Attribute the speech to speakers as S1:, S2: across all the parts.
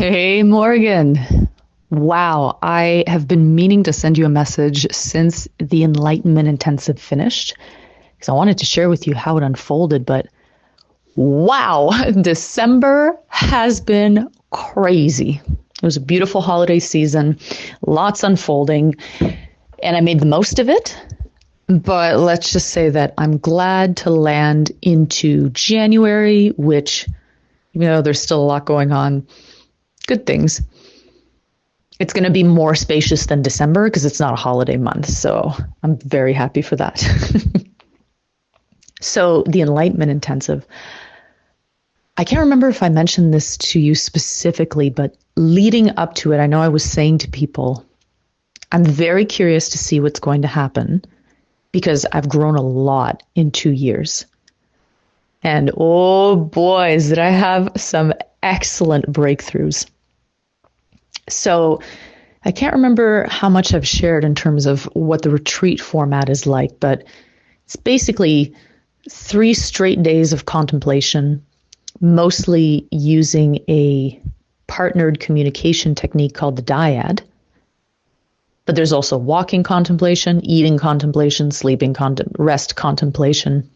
S1: Hey, Morgan. Wow, I have been meaning to send you a message since the Enlightenment Intensive finished because I wanted to share with you how it unfolded. But wow, December has been crazy. It was a beautiful holiday season, lots unfolding, and I made the most of it. But let's just say that I'm glad to land into January, which, even though there's still a lot going on, good things. It's going to be more spacious than December because it's not a holiday month. So I'm very happy for that. So the Enlightenment Intensive, I can't remember if I mentioned this to you specifically, but leading up to it, I know I was saying to people, I'm very curious to see what's going to happen because I've grown a lot in 2 years. And oh boys, did I have some excellent breakthroughs. So I can't remember how much I've shared in terms of what the retreat format is like, but it's basically 3 straight days of contemplation, mostly using a partnered communication technique called the dyad. But there's also walking contemplation, eating contemplation, sleeping rest contemplation.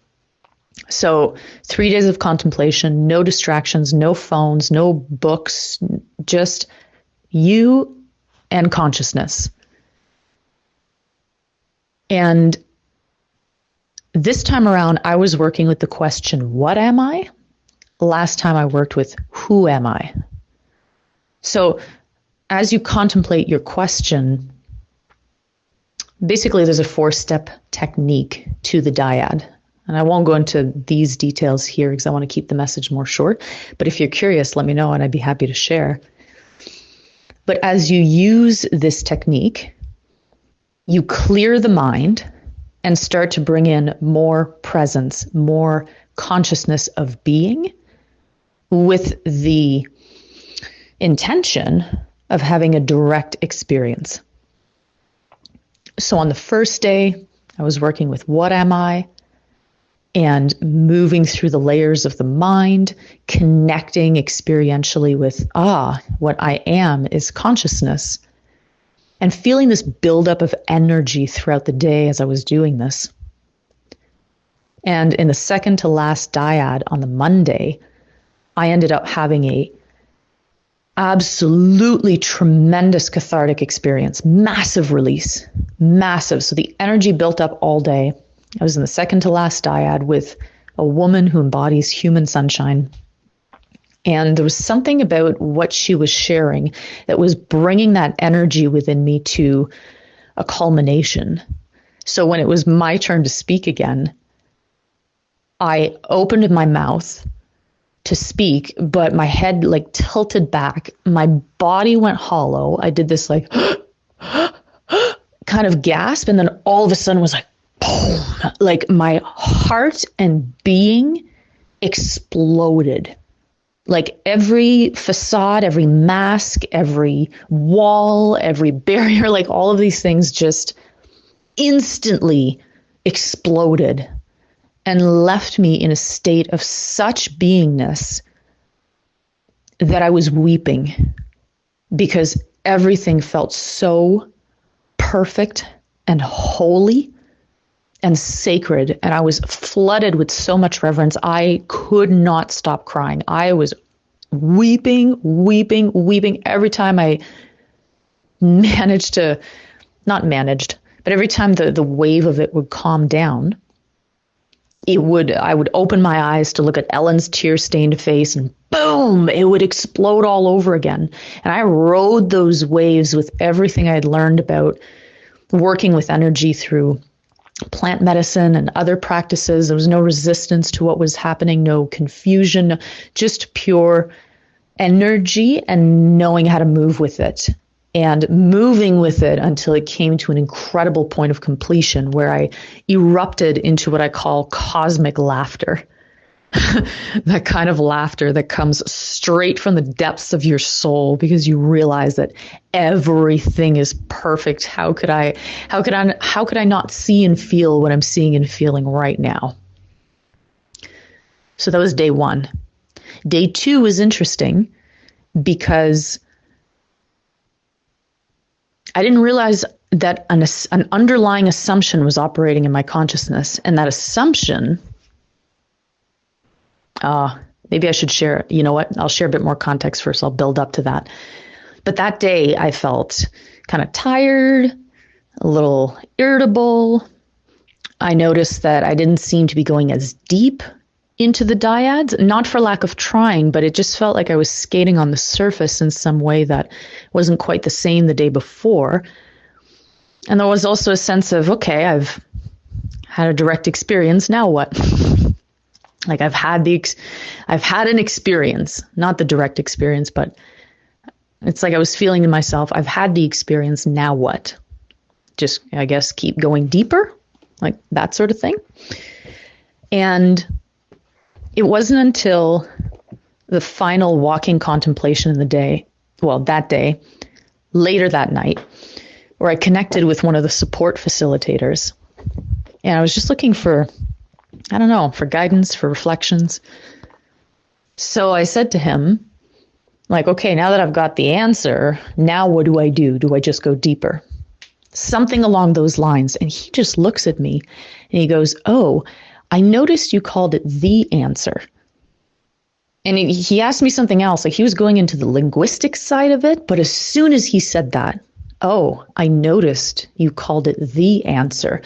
S1: So 3 days of contemplation, no distractions, no phones, no books, just you and consciousness. And this time around, I was working with the question, what am I? Last time I worked with, who am I? So as you contemplate your question, basically there's a 4-step technique to the dyad. And I won't go into these details here because I want to keep the message more short. But if you're curious, let me know and I'd be happy to share. But as you use this technique, you clear the mind and start to bring in more presence, more consciousness of being with the intention of having a direct experience. So on the first day, I was working with what am I? And moving through the layers of the mind, connecting experientially with, what I am is consciousness. And feeling this buildup of energy throughout the day as I was doing this. And in the second to last dyad on the Monday, I ended up having a absolutely tremendous cathartic experience, massive release, massive. So the energy built up all day. I was in the second to last dyad with a woman who embodies human sunshine. And there was something about what she was sharing that was bringing that energy within me to a culmination. So when it was my turn to speak again, I opened my mouth to speak, but my head tilted back. My body went hollow. I did this kind of gasp. And then all of a sudden was like, boom, like my heart and being exploded. Like every facade, every mask, every wall, every barrier, like all of these things just instantly exploded and left me in a state of such beingness that I was weeping because everything felt so perfect and holy and sacred, and I was flooded with so much reverence. I could not stop crying. I was weeping every time I but every time the wave of it would calm down, I would open my eyes to look at Ellen's tear-stained face, and boom, it would explode all over again. And I rode those waves with everything I'd learned about working with energy through plant medicine and other practices. There was no resistance to what was happening, no confusion, just pure energy and knowing how to move with it and moving with it until it came to an incredible point of completion where I erupted into what I call cosmic laughter. That kind of laughter that comes straight from the depths of your soul because you realize that everything is perfect. How could I not see and feel what I'm seeing and feeling right now? So that was day 1. Day 2 was interesting because I didn't realize that an underlying assumption was operating in my consciousness. And that assumption, maybe I should share, you know what? I'll share a bit more context first. I'll build up to that. But that day I felt kind of tired, a little irritable. I noticed that I didn't seem to be going as deep into the dyads, not for lack of trying, but it just felt like I was skating on the surface in some way that wasn't quite the same the day before. And there was also a sense of, okay, I've had a direct experience. Now what? Like I've had an experience, not the direct experience, but it's like I was feeling to myself, I've had the experience. Now what? Just, I guess, keep going deeper, like that sort of thing. And it wasn't until the final walking contemplation in the day, well, that day, later that night, where I connected with one of the support facilitators. And I was just looking for, I don't know, for guidance, for reflections. So I said to him, like, okay, now that I've got the answer, now what do I do? Do I just go deeper? Something along those lines. And he just looks at me and he goes, oh, I noticed you called it the answer. And he asked me something else. Like he was going into the linguistic side of it. But as soon as he said that, oh, I noticed you called it the answer,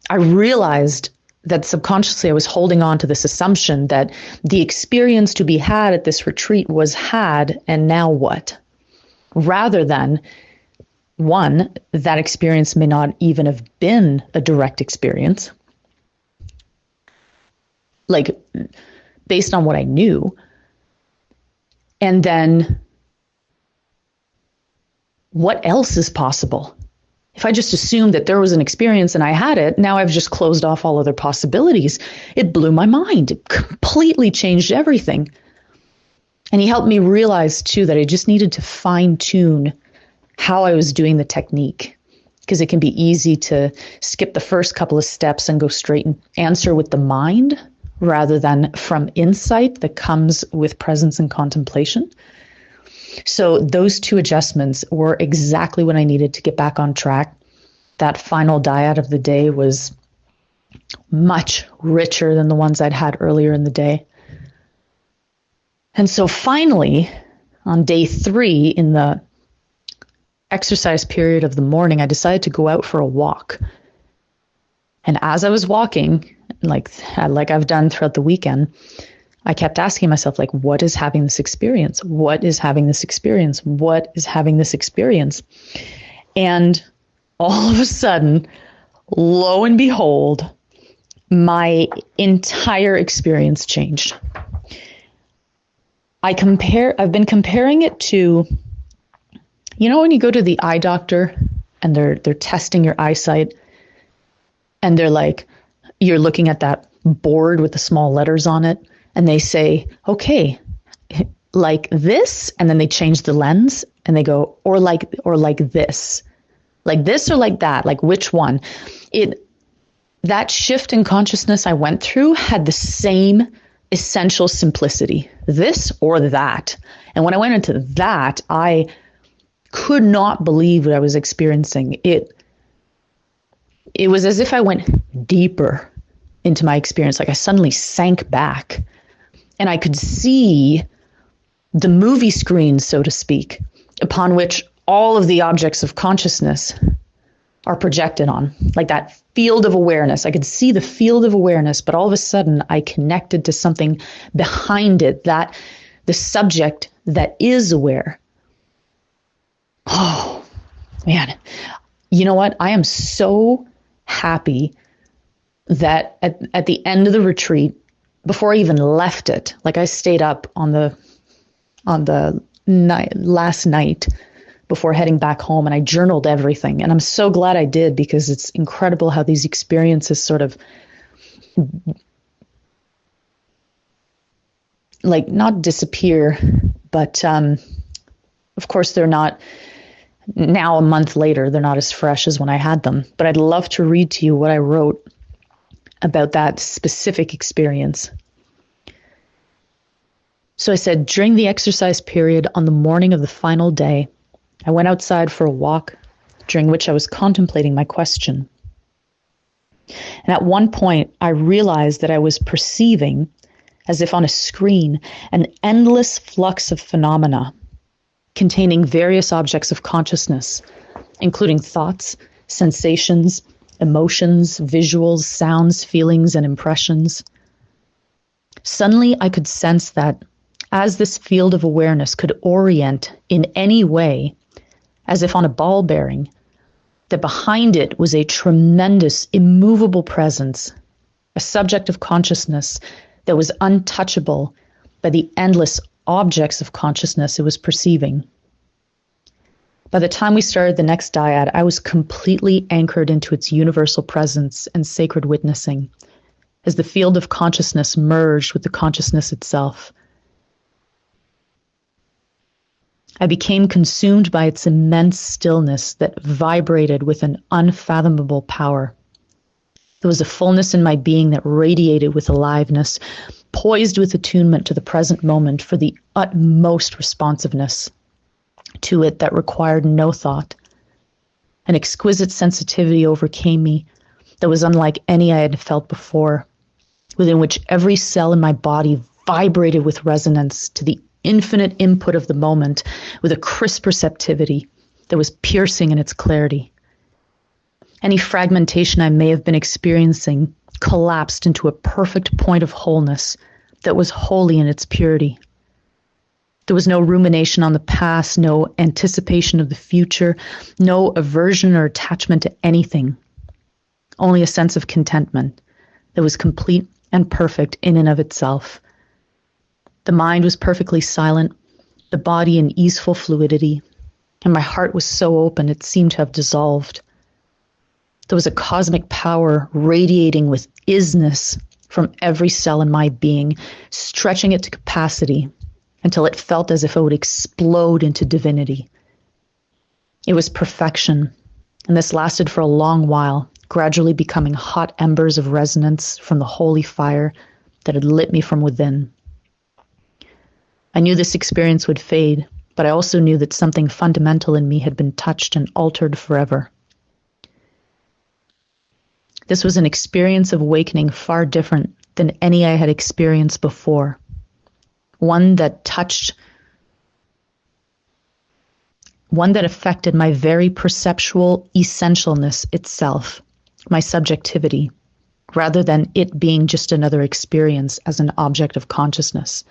S1: I realized that subconsciously I was holding on to this assumption that the experience to be had at this retreat was had, and now what? Rather than, one, that experience may not even have been a direct experience, like based on what I knew. And then what else is possible? If I just assumed that there was an experience and I had it, now I've just closed off all other possibilities. It blew my mind. It completely changed everything. And he helped me realize too that I just needed to fine tune how I was doing the technique, because it can be easy to skip the first couple of steps and go straight and answer with the mind rather than from insight that comes with presence and contemplation. So those two adjustments were exactly what I needed to get back on track. That final dyad of the day was much richer than the ones I'd had earlier in the day. And so finally, on day 3, in the exercise period of the morning, I decided to go out for a walk. And as I was walking, like I've done throughout the weekend, I kept asking myself, like, what is having this experience? What is having this experience? What is having this experience? And all of a sudden, lo and behold, my entire experience changed. I've been comparing it to, you know, when you go to the eye doctor and they're testing your eyesight and they're like, you're looking at that board with the small letters on it and they say, okay, like this, and then they change the lens and they go, or like this or like that, like which one? That shift in consciousness I went through had the same essential simplicity, this or that. And when I went into that, I could not believe what I was experiencing. It was as if I went deeper into my experience. Like I suddenly sank back and I could see the movie screen, so to speak, upon which all of the objects of consciousness are projected on, like that field of awareness. I could see the field of awareness, but all of a sudden I connected to something behind it, that the subject that is aware. Oh, man. You know what? I am so happy that at the end of the retreat, before I even left it, like I stayed up on the last night before heading back home, and I journaled everything. And I'm so glad I did, because it's incredible how these experiences sort of like not disappear, but of course they're not, now a month later, they're not as fresh as when I had them. But I'd love to read to you what I wrote about that specific experience. So I said, during the exercise period on the morning of the final day, I went outside for a walk, during which I was contemplating my question. And at one point, I realized that I was perceiving, as if on a screen, an endless flux of phenomena containing various objects of consciousness, including thoughts, sensations, emotions, visuals, sounds, feelings, and impressions. Suddenly, I could sense that as this field of awareness could orient in any way, as if on a ball bearing, that behind it was a tremendous, immovable presence, a subject of consciousness that was untouchable by the endless objects of consciousness it was perceiving. By the time we started the next dyad, I was completely anchored into its universal presence and sacred witnessing, as the field of consciousness merged with the consciousness itself. I became consumed by its immense stillness that vibrated with an unfathomable power. There was a fullness in my being that radiated with aliveness, poised with attunement to the present moment for the utmost responsiveness to it that required no thought. An exquisite sensitivity overcame me that was unlike any I had felt before, within which every cell in my body vibrated with resonance to the infinite input of the moment, with a crisp receptivity that was piercing in its clarity. Any fragmentation I may have been experiencing collapsed into a perfect point of wholeness that was holy in its purity. There was no rumination on the past, no anticipation of the future, no aversion or attachment to anything, only a sense of contentment that was complete and perfect in and of itself. The mind was perfectly silent, the body in easeful fluidity, and my heart was so open it seemed to have dissolved. There was a cosmic power radiating with isness from every cell in my being, stretching it to capacity until it felt as if it would explode into divinity. It was perfection, and this lasted for a long while, gradually becoming hot embers of resonance from the holy fire that had lit me from within. I knew this experience would fade, but I also knew that something fundamental in me had been touched and altered forever. This was an experience of awakening far different than any I had experienced before. One that affected my very perceptual essentialness itself, my subjectivity, rather than it being just another experience as an object of consciousness.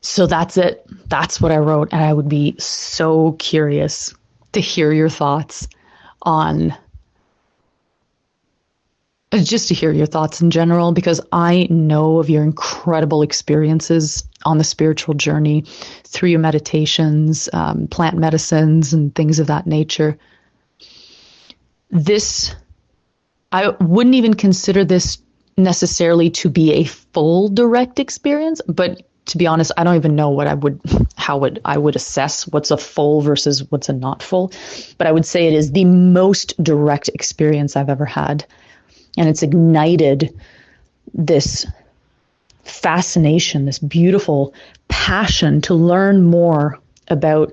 S1: So that's it. That's what I wrote. And I would be so curious to hear your thoughts on, just to hear your thoughts in general, because I know of your incredible experiences on the spiritual journey through your meditations, plant medicines, and things of that nature. I wouldn't even consider this necessarily to be a full direct experience, but to be honest, I don't even know how I would assess what's a full versus what's a not full. But I would say it is the most direct experience I've ever had. And it's ignited this fascination, this beautiful passion to learn more about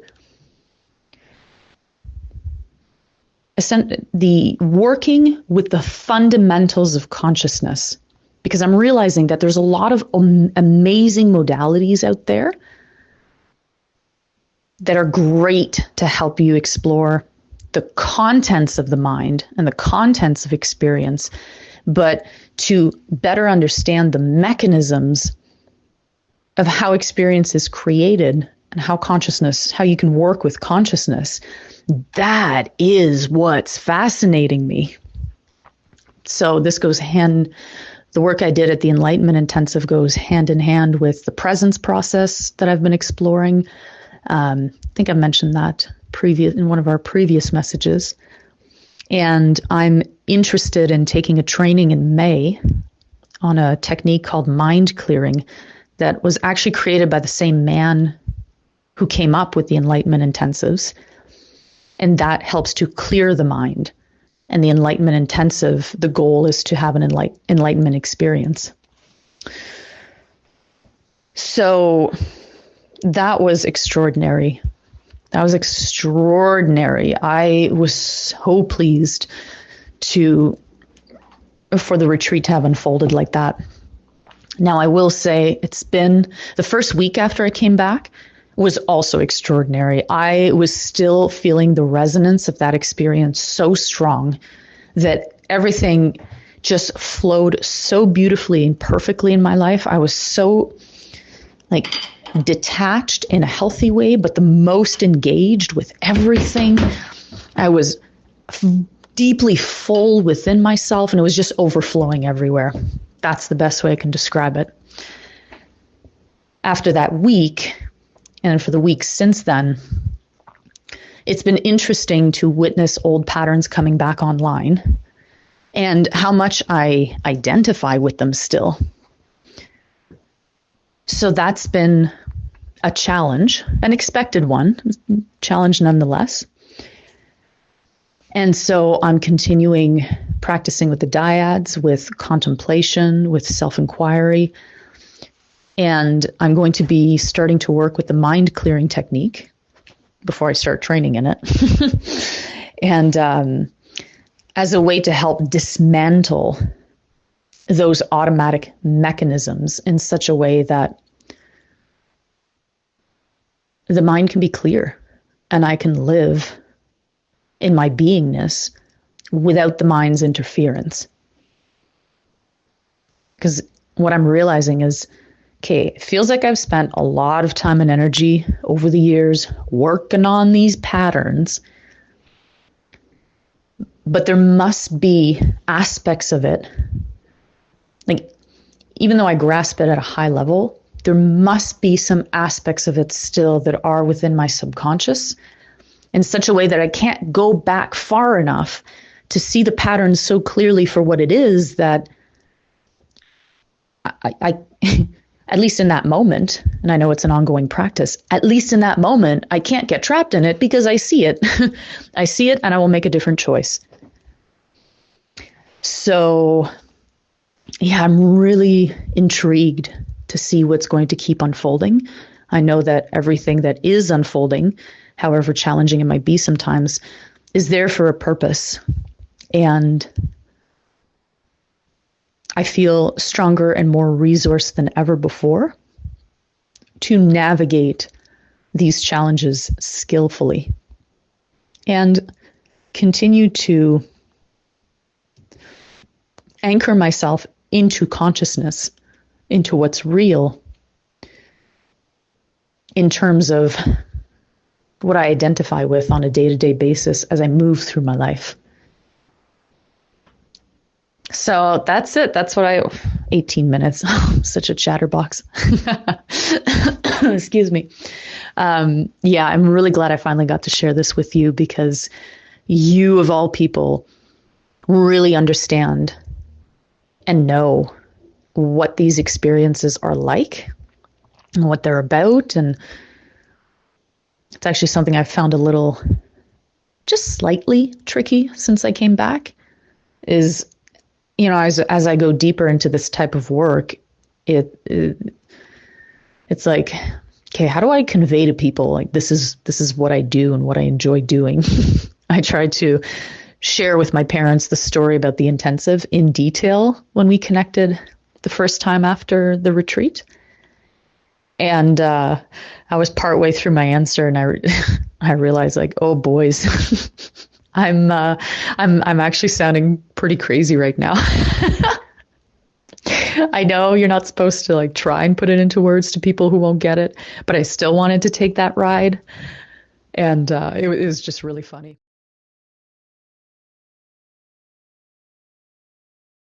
S1: the working with the fundamentals of consciousness. Because I'm realizing that there's a lot of amazing modalities out there that are great to help you explore the contents of the mind and the contents of experience, but to better understand the mechanisms of how experience is created and how you can work with consciousness, that is what's fascinating me. So this goes the work I did at the Enlightenment Intensive goes hand in hand with the presence process that I've been exploring. I think I mentioned that in one of our previous messages. And I'm interested in taking a training in May on a technique called mind clearing that was actually created by the same man who came up with the Enlightenment Intensives. And that helps to clear the mind. And the Enlightenment Intensive, the goal is to have an enlightenment experience. So that was extraordinary. That was extraordinary. I was so pleased for the retreat to have unfolded like that. Now, I will say it's been the first week after I came back was also extraordinary. I was still feeling the resonance of that experience so strong that everything just flowed so beautifully and perfectly in my life. I was so detached in a healthy way, but the most engaged with everything. I was deeply full within myself, and it was just overflowing everywhere. That's the best way I can describe it. After that week, and for the weeks since then, it's been interesting to witness old patterns coming back online and how much I identify with them still. So that's been a challenge, an expected one, challenge nonetheless. And so I'm continuing practicing with the dyads, with contemplation, with self-inquiry. And I'm going to be starting to work with the mind clearing technique before I start training in it. And as a way to help dismantle those automatic mechanisms in such a way that the mind can be clear and I can live in my beingness without the mind's interference. Because what I'm realizing is, okay, it feels like I've spent a lot of time and energy over the years working on these patterns, but there must be aspects of it. Even though I grasp it at a high level, there must be some aspects of it still that are within my subconscious in such a way that I can't go back far enough to see the pattern so clearly for what it is that I at least in that moment, and I know it's an ongoing practice, at least in that moment, I can't get trapped in it because I see it. I see it and I will make a different choice. So, yeah, I'm really intrigued to see what's going to keep unfolding. I know that everything that is unfolding, however challenging it might be sometimes, is there for a purpose. And I feel stronger and more resourced than ever before to navigate these challenges skillfully and continue to anchor myself into consciousness, into what's real in terms of what I identify with on a day-to-day basis as I move through my life. So that's it. That's what 18 minutes. Such a chatterbox. Excuse me. Yeah, I'm really glad I finally got to share this with you because you, of all people, really understand and know what these experiences are like and what they're about. And it's actually something I've found a little, just slightly tricky since I came back is, as I go deeper into this type of work, it's like, okay, how do I convey to people like this is what I do and what I enjoy doing? I tried to share with my parents the story about the intensive in detail when we connected the first time after the retreat. And I was partway through my answer and I realized like, oh boys, I'm actually sounding pretty crazy right now. I know you're not supposed to like try and put it into words to people who won't get it, but I still wanted to take that ride. And it was just really funny.